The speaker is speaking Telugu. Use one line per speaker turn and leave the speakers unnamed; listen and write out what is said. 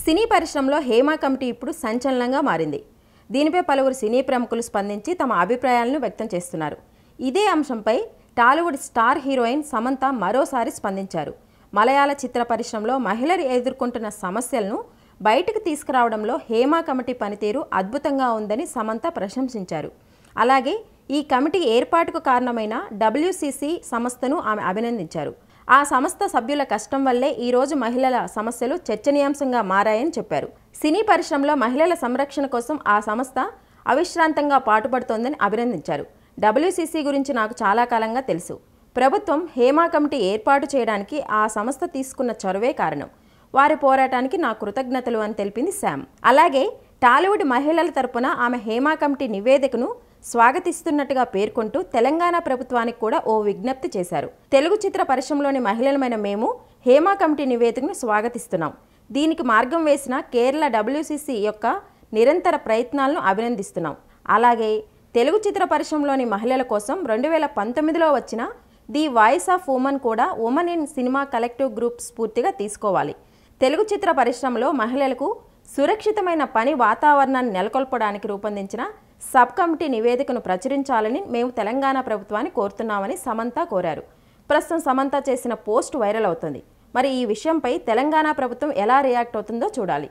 సినీ పరిశ్రమలో హేమ కమిటీ ఇప్పుడు సంచలనంగా మారింది. దీనిపై పలువురు సినీ ప్రముఖులు స్పందించి తమ అభిప్రాయాలను వ్యక్తం చేస్తున్నారు. ఇదే అంశంపై టాలీవుడ్ స్టార్ హీరోయిన్ సమంత మరోసారి స్పందించారు. మలయాళ చిత్ర పరిశ్రమలో మహిళలు ఎదుర్కొంటున్న సమస్యలను బయటకు తీసుకురావడంలో హేమ కమిటీ పనితీరు అద్భుతంగా ఉందని సమంత ప్రశంసించారు. అలాగే ఈ కమిటీ ఏర్పాటుకు కారణమైన WCC సంస్థను ఆమె అభినందించారు. ఆ సంస్థ సభ్యుల కష్టం వల్లే ఈరోజు మహిళల సమస్యలు చర్చనీయాంశంగా మారాయని చెప్పారు. సినీ పరిశ్రమలో మహిళల సంరక్షణ కోసం ఆ సంస్థ అవిశ్రాంతంగా పాటుపడుతోందని అభినందించారు. WCC గురించి నాకు చాలా కాలంగా తెలుసు. ప్రభుత్వం హేమ కమిటీ ఏర్పాటు చేయడానికి ఆ సంస్థ తీసుకున్న చొరవే కారణం. వారి పోరాటానికి నా కృతజ్ఞతలు అని తెలిపింది శామ్. అలాగే టాలీవుడ్ మహిళల తరపున ఆమె హేమ కమిటీ నివేదికను స్వాగతిస్తున్నట్టుగా పేర్కొంటూ తెలంగాణ ప్రభుత్వానికి కూడా ఓ విజ్ఞప్తి చేశారు. తెలుగు చిత్ర పరిశ్రమలోని మహిళలమైన మేము హేమ కమిటీ నివేదికను స్వాగతిస్తున్నాం. దీనికి మార్గం వేసిన కేరళ WCC యొక్క నిరంతర ప్రయత్నాలను అభినందిస్తున్నాం. అలాగే తెలుగు చిత్ర పరిశ్రమలోని మహిళల కోసం 2019లో వచ్చిన ది వాయిస్ ఆఫ్ ఉమెన్ కూడా women in cinema collective group స్ఫూర్తిగా తీసుకోవాలి. తెలుగు చిత్ర పరిశ్రమలో మహిళలకు సురక్షితమైన పని వాతావరణాన్ని నెలకొల్పడానికి రూపొందించిన సబ్ కమిటీ నివేదికను ప్రచురించాలని మేము తెలంగాణ ప్రభుత్వాన్ని కోరుతున్నామని సమంత కోరారు. ప్రస్తుతం సమంత చేసిన పోస్ట్ వైరల్ అవుతుంది. మరి ఈ విషయంపై తెలంగాణ ప్రభుత్వం ఎలా రియాక్ట్ అవుతుందో చూడాలి.